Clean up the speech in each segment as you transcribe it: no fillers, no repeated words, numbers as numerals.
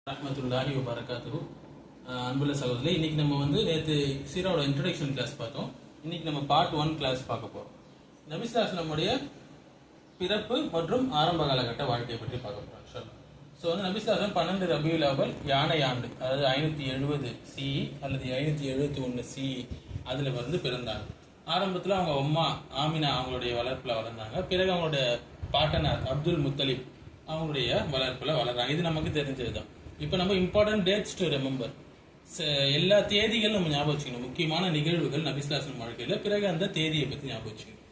ரஹ்மத்துல்லாஹி வபரகாத்துஹு. அன்புள்ள சகோதரி, இன்னைக்கு நம்ம நேற்று சீராவோட இன்ட்ரோடக்ஷன் கிளாஸ் பார்த்தோம். இன்னைக்கு நம்ம பார்ட் 1 கிளாஸ் பார்க்க போறோம். நபி ஸல்லல்லாஹு அலைஹி வஸல்லம் பிறப்பு மற்றும் ஆரம்ப காலகட்ட வாழ்க்கையை பற்றி பார்க்க போறோம். ஸோ நபி ஸல்லல்லாஹு அலைஹி வஸல்லம் 12 ரபியுல் அவ்வல் யானை ஆண்டு, அதாவது 570 CE அல்லது 571 CE அதுல பிறந்தாங்க. ஆரம்பத்தில் அவங்க அம்மா ஆமினா அவங்களுடைய வளர்ப்புல வளர்ந்தாங்க. பிறகு அவங்களுடைய பாட்டனார் அப்துல் முத்தலிப் அவங்களுடைய வளர்ப்புல வளர்றாங்க. இது நமக்கு தெரிஞ்சதுதான். இப்போ நம்ம இம்பார்ட்டன்ட் டேட்ஸ் டு ரிமெம்பர், எல்லா தேதிகள் நம்ம ஞாபகம் வச்சுக்கணும். முக்கியமான நிகழ்வுகள் நபி ஸல்லல்லாஹு அலைஹி வஸல்லம் வாழ்க்கையில, பிறகு அந்த தேதியை பத்தி ஞாபகம் வச்சுக்கணும்.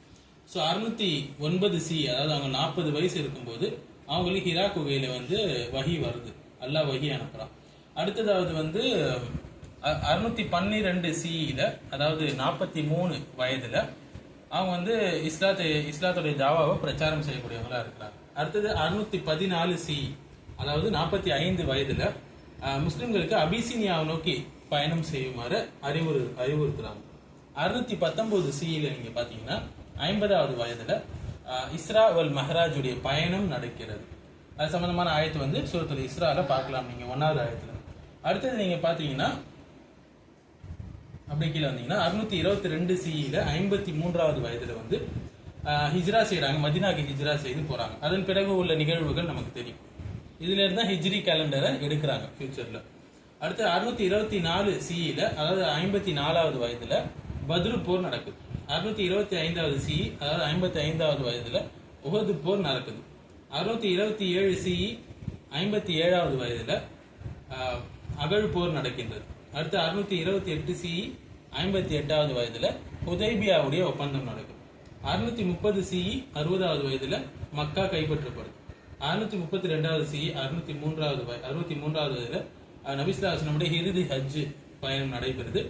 ஸோ 609 CE, அதாவது அவங்க 40 வயசு இருக்கும்போது அவங்களுக்கு ஹிரா குகையில வஹி வருது, அல்லாஹ் வஹி அனுப்புறான். அடுத்ததாவது 612 CEல, அதாவது 43 வயதுல அவங்க இஸ்லாத்துடைய தாவாவை பிரச்சாரம் செய்யக்கூடியவங்களா இருக்கிறாங்க. அடுத்தது 614 CE, அதாவது 45 வயதுல முஸ்லிம்களுக்கு அபிசீனியாவை நோக்கி பயணம் செய்யுமாறு அறிவுறுத்துறாங்க. 619 CEல நீங்க பாத்தீங்கன்னா 50வது வயதுல இஸ்ரா வல் மஹராஜுடைய பயணம் நடக்கிறது. அது சம்பந்தமான ஆயத்து சூரத்துல் இஸ்ரால பார்க்கலாம் நீங்க 1வது ஆயத்துல. அடுத்தது நீங்க பாத்தீங்கன்னா அப்படி கீழே வந்தீங்கன்னா 622 CEல 53வது வயதுல ஹிஜ்ரா செய்யறாங்க, மதினாக்கு ஹிஜ்ரா செய்து போறாங்க. அதன் பிறகு உள்ள நிகழ்வுகள் நமக்கு தெரியும். இதுல இருந்தா ஹிஜ்ரி கேலண்டரை எடுக்கிறாங்க ஃபியூச்சர்ல. அடுத்து 624 CEல, அதாவது 54வது வயதுல பத்ரு போர் நடக்குது. 625வது CE, அதாவது 55வது வயதுல உஹது போர் நடக்குது. 627 CE, 57வது வயதுல அகழ் போர் நடக்கின்றது. அடுத்து 628 CE, 58வது வயதுல ஹுதைபியாவுடைய ஒப்பந்தம் நடக்குது. 630 CE, 60வது வயதுல மக்கா கைப்பற்றப்படுது. 632வது CE, 63வது வயதுல நபி ஸல்லல்லாஹு அலைஹி வஸல்லம் இறுதி ஹஜ் பயணம் நடைபெறுது.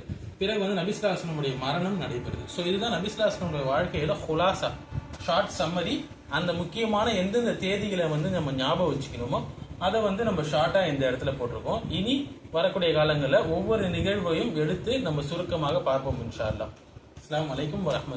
பிறகு நபி ஸல்லல்லாஹு அலைஹி வஸல்லம் மரணம் நடைபெறுது. ஸோ இதுதான் நபி ஸல்லல்லாஹு அலைஹி வஸல்லம் வாழ்க்கையில ஹுலாசா, ஷார்ட் சம்மரி. அந்த முக்கியமான எந்தெந்த தேதிகளை நம்ம ஞாபகம் வச்சுக்கணுமோ அதை நம்ம ஷார்ட்டா இந்த இடத்துல போட்டிருக்கோம். இனி வரக்கூடிய காலங்களில் ஒவ்வொரு நிகழ்வையும் எடுத்து நம்ம சுருக்கமாக பார்ப்போம் இன்ஷா அல்லாஹ். அஸ்ஸலாமு அலைக்கும் வரஹ்மத்துல்லாஹி.